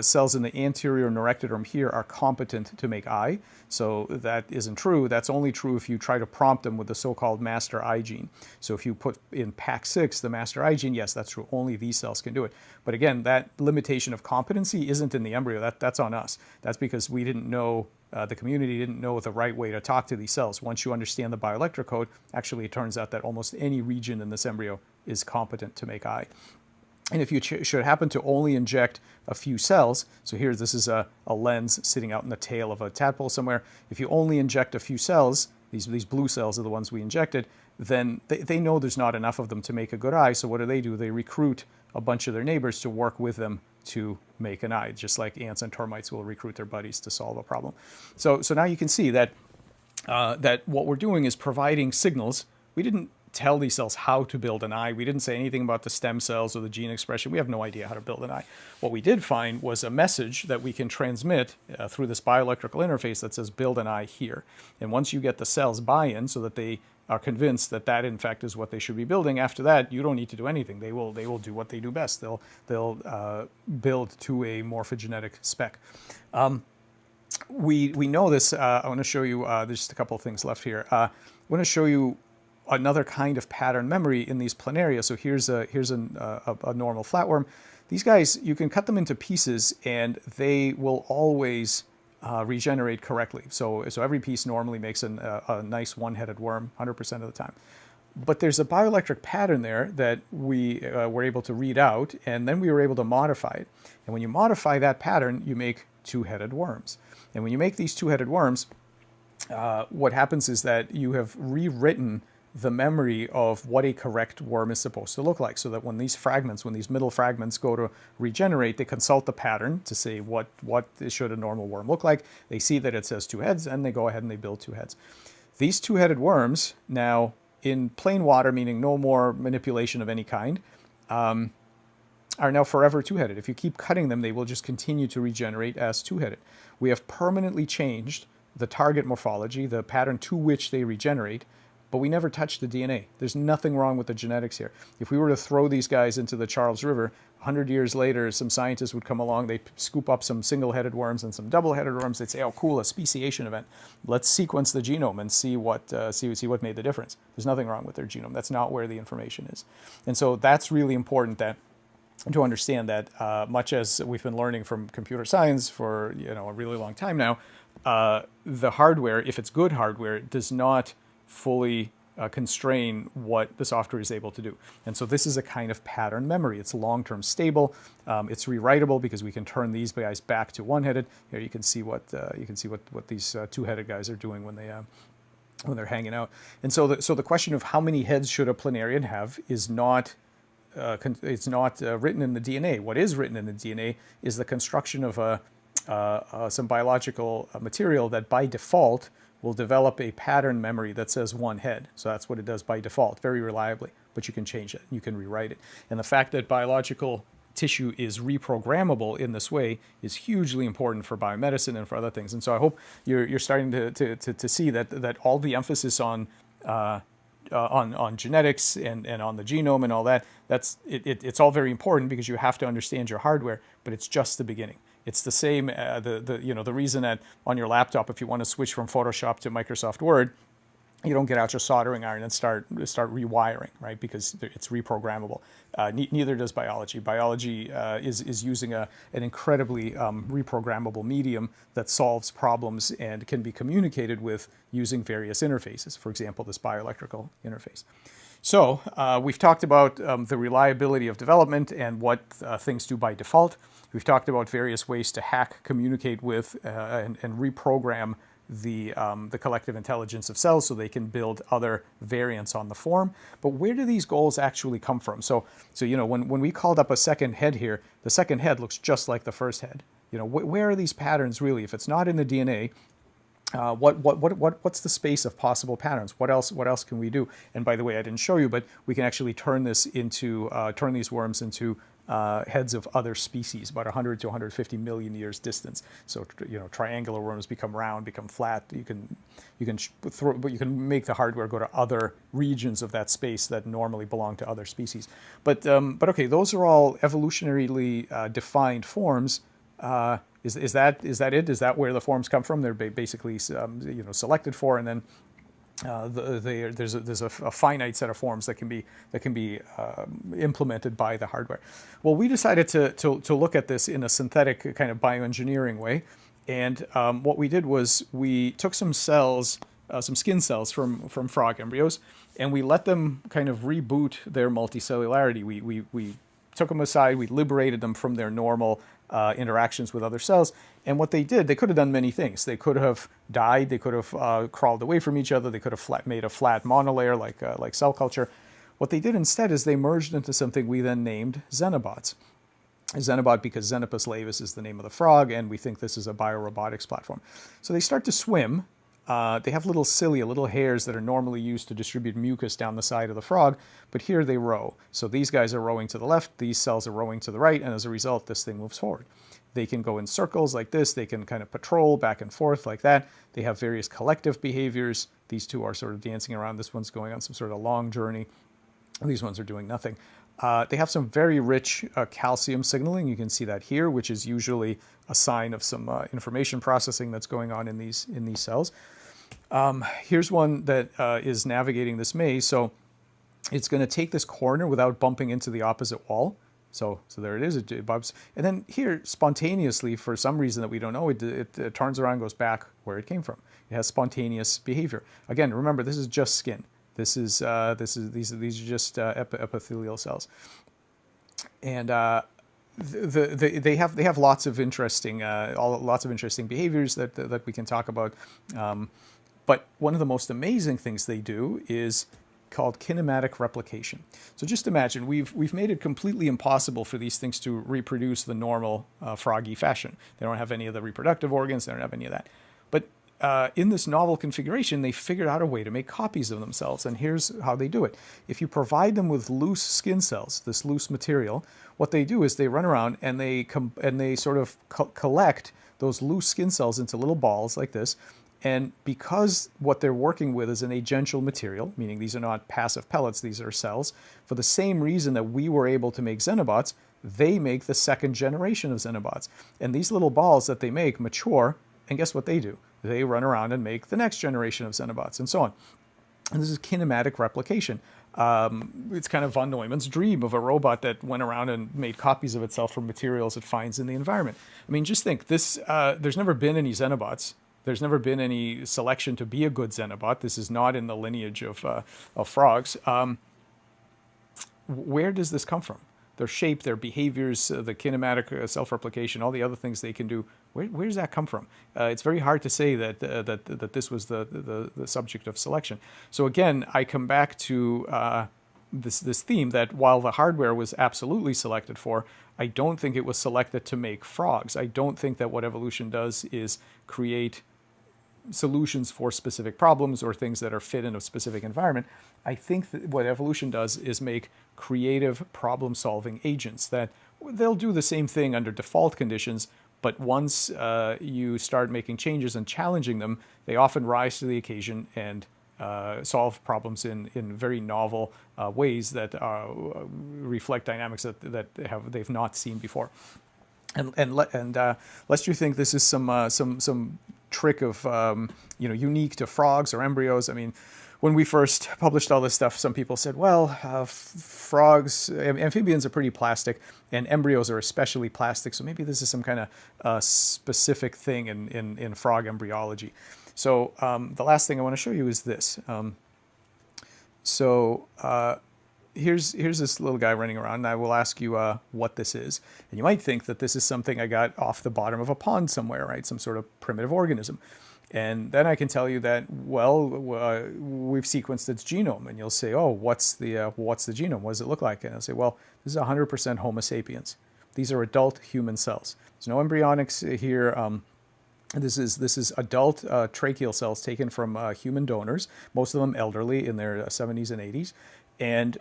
cells in the anterior neuroectoderm here are competent to make eye. So that isn't true. That's only true if you try to prompt them with the so-called master eye gene. So if you put in PAC6, the master eye gene, yes, that's true. Only these cells can do it. But again, that limitation of competency isn't in the embryo. That's on us. That's because we didn't know, the community didn't know the right way to talk to these cells. Once you understand the bioelectric code, actually it turns out that almost any region in this embryo is competent to make eye. And if you should happen to only inject a few cells, so here this is a lens sitting out in the tail of a tadpole somewhere. If you only inject a few cells, these blue cells are the ones we injected, then they know there's not enough of them to make a good eye. So what do? They recruit a bunch of their neighbors to work with them to make an eye, just like ants and termites will recruit their buddies to solve a problem. So now you can see that that what we're doing is providing signals. We didn't tell these cells how to build an eye. We didn't say anything about the stem cells or the gene expression. We have no idea how to build an eye. What we did find was a message that we can transmit through this bioelectrical interface that says build an eye here. And once you get the cells buy-in so that they are convinced that that in fact is what they should be building, after that you don't need to do anything. They will do what they do best. They'll build to a morphogenetic spec. We know this. I want to show you. There's just a couple of things left here. I want to show you another kind of pattern memory in these planaria. So here's a normal flatworm. These guys, you can cut them into pieces and they will always regenerate correctly. So every piece normally makes a nice one-headed worm 100% of the time. But there's a bioelectric pattern there that we were able to read out, and then we were able to modify it. And when you modify that pattern, you make two-headed worms. And when you make these two-headed worms, what happens is that you have rewritten the memory of what a correct worm is supposed to look like, so that when these middle fragments go to regenerate, they consult the pattern to say what should a normal worm look like. They see that it says two heads, and they go ahead and they build two heads. These two-headed worms, now in plain water, meaning no more manipulation of any kind, are now forever two-headed. If you keep cutting them, they will just continue to regenerate as two-headed. We have permanently changed the target morphology, the pattern to which they regenerate, but we never touched the DNA. There's nothing wrong with the genetics here. If we were to throw these guys into the Charles River, 100 years later, some scientists would come along, they'd scoop up some single-headed worms and some double-headed worms, they'd say, oh, cool, a speciation event. Let's sequence the genome and see what made the difference. There's nothing wrong with their genome. That's not where the information is. And so that's really important to understand that much as we've been learning from computer science for a really long time now, the hardware, if it's good hardware, does not fully constrain what the software is able to do. And so this is a kind of pattern memory. It's long-term stable. It's rewritable because we can turn these guys back to one-headed. Here you can see what these two-headed guys are doing when they're hanging out. And so the question of how many heads should a planarian have is not it's not written in the DNA. What is written in the DNA is the construction of some biological material that by default will develop a pattern memory that says one head. So that's what it does by default, very reliably, but you can change it, you can rewrite it. And the fact that biological tissue is reprogrammable in this way is hugely important for biomedicine and for other things. And so I hope you're starting to see that all the emphasis on genetics and on the genome and all that, it's all very important because you have to understand your hardware, but it's just the beginning. It's the same, the reason that on your laptop, if you want to switch from Photoshop to Microsoft Word, you don't get out your soldering iron and start rewiring, right? Because it's reprogrammable. Neither does biology. Biology is using an incredibly reprogrammable medium that solves problems and can be communicated with using various interfaces. For example, this bioelectrical interface. So we've talked about the reliability of development and what things do by default. We've talked about various ways to hack, communicate with, and reprogram the collective intelligence of cells so they can build other variants on the form. But where do these goals actually come from? So when we called up a second head here, the second head looks just like the first head. Where are these patterns really? If it's not in the DNA, what's the space of possible patterns? What else can we do? And by the way, I didn't show you, but we can actually turn these worms into heads of other species, about 100 to 150 million years distance. So triangular worms become round, become flat. You can make the hardware go to other regions of that space that normally belong to other species. But okay, those are all evolutionarily defined forms. Is that it? Is that where the forms come from? They're basically selected for, and then there's a finite set of forms that can be implemented by the hardware. Well, we decided to look at this in a synthetic kind of bioengineering way, and what we did was we took some cells, some skin cells from frog embryos, and we let them kind of reboot their multicellularity. We took them aside, we liberated them from their normal interactions with other cells. And what they did, they could have done many things. They could have died, they could have crawled away from each other, they could have made a flat monolayer like cell culture. What they did instead is they merged into something we then named xenobots. Xenobot because Xenopus laevis is the name of the frog, and we think this is a biorobotics platform. So they start to swim. They have little cilia, little hairs that are normally used to distribute mucus down the side of the frog, but here they row. So these guys are rowing to the left, these cells are rowing to the right, and as a result, this thing moves forward. They can go in circles like this, they can kind of patrol back and forth like that. They have various collective behaviors. These two are sort of dancing around. This one's going on some sort of long journey. These ones are doing nothing. They have some very rich calcium signaling. You can see that here, which is usually a sign of some information processing that's going on in these cells. Here's one that is navigating this maze. So it's going to take this corner without bumping into the opposite wall. So there it is. It bumps. And then here, spontaneously, for some reason that we don't know, it turns around and goes back where it came from. It has spontaneous behavior. Again, remember, this is just skin. These are just epithelial cells. And they have lots of interesting behaviors that we can talk about. But one of the most amazing things they do is called kinematic replication. So just imagine we've made it completely impossible for these things to reproduce the normal froggy fashion. They don't have any of the reproductive organs. They don't have any of that. But in this novel configuration, they figured out a way to make copies of themselves. And here's how they do it. If you provide them with loose skin cells, this loose material, what they do is they run around and they sort of collect those loose skin cells into little balls like this. And because what they're working with is an agential material, meaning these are not passive pellets, these are cells, for the same reason that we were able to make xenobots, they make the second generation of xenobots. And these little balls that they make mature, and guess what they do? They run around and make the next generation of xenobots, and so on. And this is kinematic replication. It's kind of von Neumann's dream of a robot that went around and made copies of itself from materials it finds in the environment. I mean, just think, this. There's never been any xenobots. There's never been any selection to be a good xenobot. This is not in the lineage of frogs. Where does this come from? Their shape, their behaviors, the kinematic self-replication, all the other things they can do. Where does that come from? It's very hard to say that this was the subject of selection. So again, I come back to this theme that while the hardware was absolutely selected for, I don't think it was selected to make frogs. I don't think that what evolution does is create solutions for specific problems or things that are fit in a specific environment. I think that what evolution does is make creative problem-solving agents that they'll do the same thing under default conditions, but once you start making changes and challenging them, they often rise to the occasion and solve problems in very novel ways that reflect dynamics that they've not seen before. And lest you think this is some trick of unique to frogs or embryos. I mean, when we first published all this stuff, some people said, well, frogs, amphibians are pretty plastic, and embryos are especially plastic, so maybe this is some kind of specific thing in frog embryology. So the last thing I want to show you is this. Here's this little guy running around, and I will ask you what this is. And you might think that this is something I got off the bottom of a pond somewhere, right? Some sort of primitive organism. And then I can tell you that, well, we've sequenced its genome. And you'll say, oh, what's the genome? What does it look like? And I'll say, well, this is 100% Homo sapiens. These are adult human cells. There's no embryonics here. This is adult tracheal cells taken from human donors, most of them elderly in their 70s and 80s. And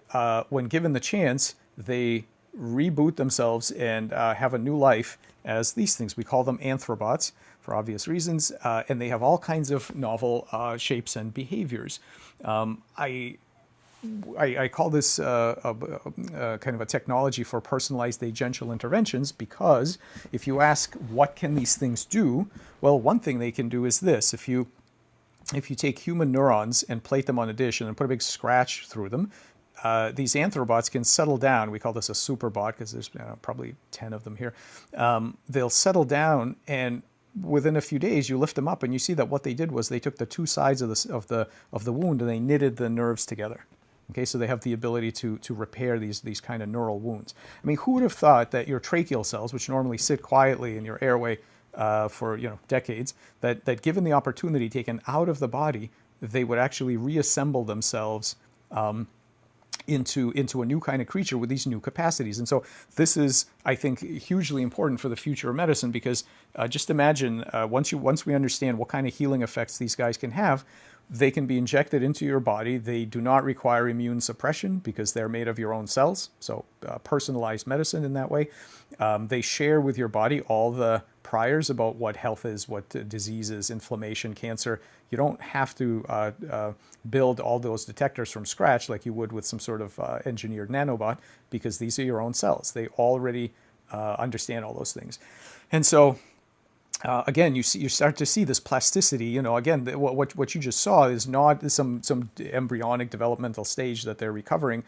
when given the chance, they reboot themselves and have a new life as these things. We call them Anthrobots for obvious reasons, and they have all kinds of novel shapes and behaviors. I call this kind of a technology for personalized agential interventions, because if you ask what can these things do, well, one thing they can do is this. If you take human neurons and plate them on a dish and then put a big scratch through them, these Anthrobots can settle down. We call this a superbot because there's probably 10 of them here. They'll settle down, and within a few days you lift them up and you see that what they did was they took the two sides of the wound and they knitted the nerves together. Okay, so they have the ability to repair these kind of neural wounds. I mean, who would have thought that your tracheal cells, which normally sit quietly in your airway for decades, that given the opportunity taken out of the body, they would actually reassemble themselves into a new kind of creature with these new capacities. And so this is, I think, hugely important for the future of medicine, because just imagine once we understand what kind of healing effects these guys can have, they can be injected into your body. They do not require immune suppression because they're made of your own cells, so personalized medicine in that way. They share with your body all the priors about what health is, what disease is, inflammation, cancer. You don't have to build all those detectors from scratch like you would with some sort of engineered nanobot, because these are your own cells. They already understand all those things. And so again, you start to see this plasticity. Again, what you just saw is not some embryonic developmental stage that they're recovering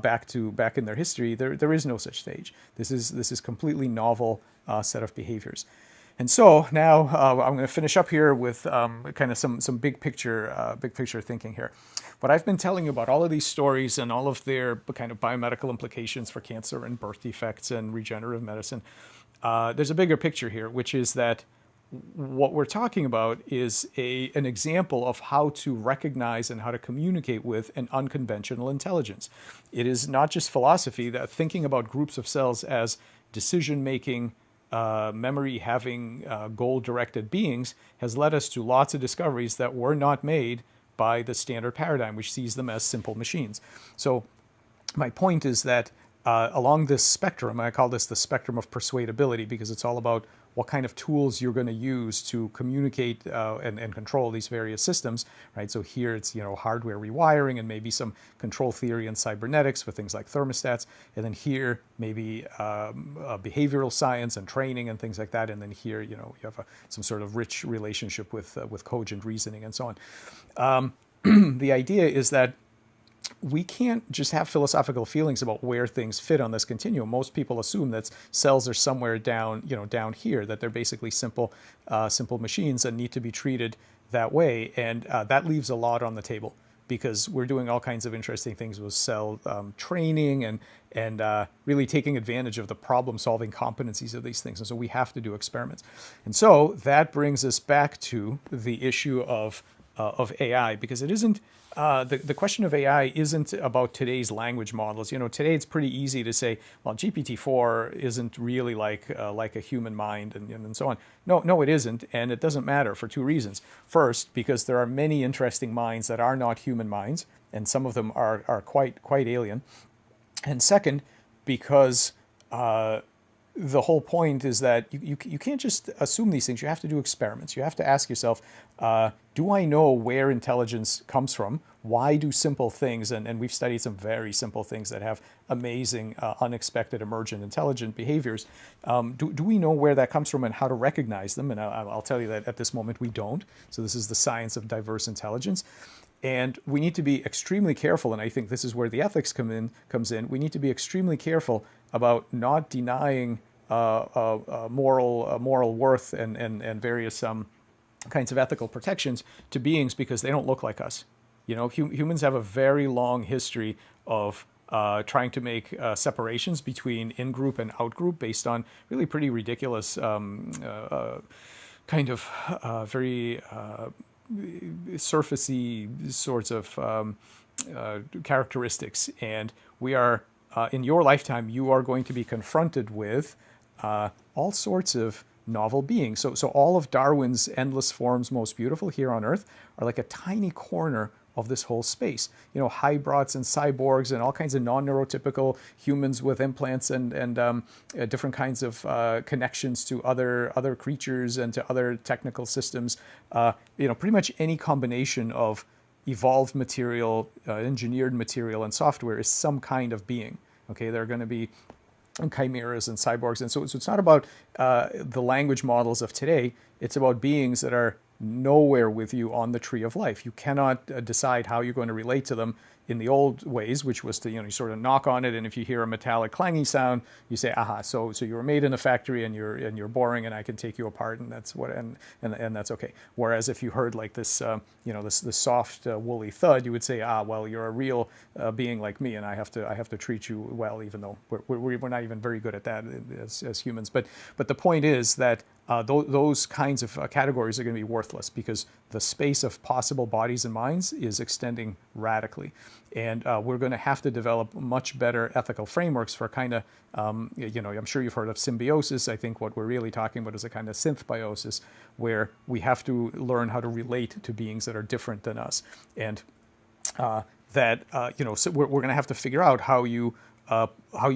back in their history. There is no such stage. This is completely novel set of behaviors. And so now I'm going to finish up here with kind of some big picture thinking here. What I've been telling you about all of these stories and all of their kind of biomedical implications for cancer and birth defects and regenerative medicine, there's a bigger picture here, which is that what we're talking about is an example of how to recognize and how to communicate with an unconventional intelligence. It is not just philosophy, that thinking about groups of cells as decision-making memory having goal-directed beings has led us to lots of discoveries that were not made by the standard paradigm, which sees them as simple machines. So my point is that along this spectrum, I call this the spectrum of persuadability, because it's all about what kind of tools you're going to use to communicate and control these various systems, right? So here it's, hardware rewiring and maybe some control theory and cybernetics for things like thermostats. And then here, maybe behavioral science and training and things like that. And then here, you have some sort of rich relationship with cogent reasoning and so on. The idea is that we can't just have philosophical feelings about where things fit on this continuum. Most people assume that cells are somewhere down here, that they're basically simple machines and need to be treated that way. And that leaves a lot on the table, because we're doing all kinds of interesting things with cell training and really taking advantage of the problem-solving competencies of these things. And so we have to do experiments. And so that brings us back to the issue of AI, because it isn't the question of AI isn't about today's language models. Today it's pretty easy to say, well, GPT-4 isn't really like a human mind and so on. No, it isn't, and it doesn't matter for two reasons. First, because there are many interesting minds that are not human minds, and some of them are quite alien. And second, because the whole point is that you can't just assume these things. You have to do experiments. You have to ask yourself, do I know where intelligence comes from? Why do simple things, and we've studied some very simple things that have amazing, unexpected, emergent, intelligent behaviors. Do we know where that comes from and how to recognize them? And I'll tell you that at this moment we don't. So this is the science of diverse intelligence. And we need to be extremely careful, and I think this is where the ethics comes in. We need to be extremely careful about not denying moral worth and various kinds of ethical protections to beings because they don't look like us. Humans have a very long history of trying to make separations between in-group and out-group based on really pretty ridiculous kind of very surfacey sorts of characteristics. And we are, in your lifetime, you are going to be confronted with all sorts of novel beings. So all of Darwin's endless forms most beautiful here on Earth are like a tiny corner of this whole space. Hybrids and cyborgs and all kinds of non-neurotypical humans with implants and different kinds of connections to other creatures and to other technical systems. Pretty much any combination of evolved material, engineered material, and software is some kind of being. Okay, there are going to be chimeras and cyborgs, and so it's not about the language models of today. It's about beings that are nowhere with you on the tree of life. You cannot decide how you're going to relate to them in the old ways, which was to, you sort of knock on it, and if you hear a metallic clanging sound, you say, aha, so you were made in a factory and you're boring and I can take you apart, and that's what and that's okay. Whereas if you heard like this this soft woolly thud, you would say, well, you're a real being like me, and I have to treat you well, even though we're not even very good at that as humans. But the point is that those kinds of categories are going to be worthless because the space of possible bodies and minds is extending radically. And we're going to have to develop much better ethical frameworks for kind of, I'm sure you've heard of symbiosis. I think what we're really talking about is a kind of synthbiosis where we have to learn how to relate to beings that are different than us. And so we're going to have to figure out how you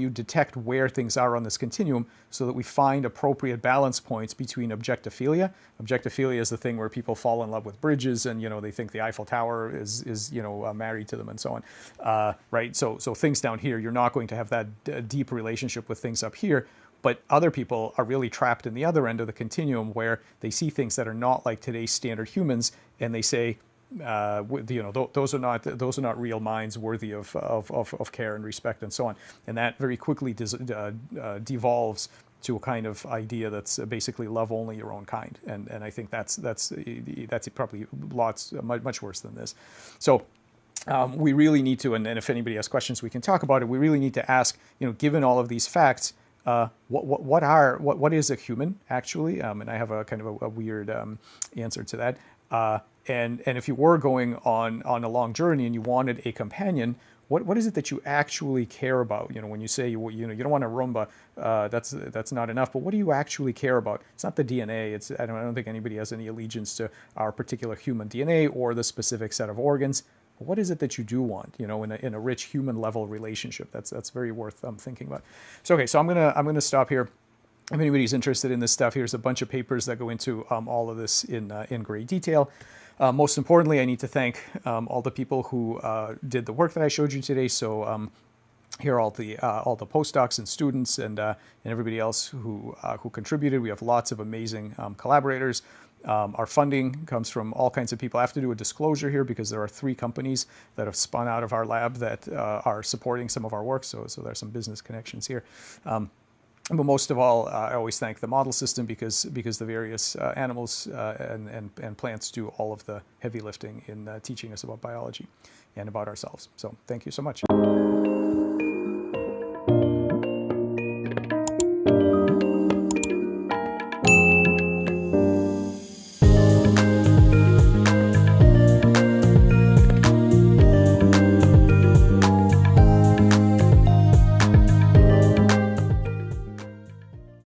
detect where things are on this continuum so that we find appropriate balance points between objectophilia. Objectophilia is the thing where people fall in love with bridges and, they think the Eiffel Tower is married to them and so on, right? So things down here, you're not going to have that deep relationship with things up here, but other people are really trapped in the other end of the continuum where they see things that are not like today's standard humans and they say, those are not real minds worthy of care and respect and so on, and that very quickly devolves to a kind of idea that's basically love only your own kind, and I think that's probably much worse than this. So we really need to, and if anybody has questions, we can talk about it. We really need to ask, given all of these facts, what is a human actually? And I have a kind of a weird answer to that. And if you were going on a long journey and you wanted a companion, what is it that you actually care about? When you say you don't want a Roomba, that's not enough. But what do you actually care about? It's not the DNA. I don't think anybody has any allegiance to our particular human DNA or the specific set of organs. What is it that you do want, in a rich human level relationship? That's very worth thinking about. So I'm gonna stop here. If anybody's interested in this stuff, here's a bunch of papers that go into all of this in great detail. Most importantly, I need to thank all the people who did the work that I showed you today. So here are all the postdocs and students and everybody else who contributed. We have lots of amazing collaborators. Our funding comes from all kinds of people. I have to do a disclosure here because there are 3 companies that have spun out of our lab that are supporting some of our work. So there's some business connections here. But most of all, I always thank the model system because the various animals and plants do all of the heavy lifting in teaching us about biology and about ourselves. So thank you so much.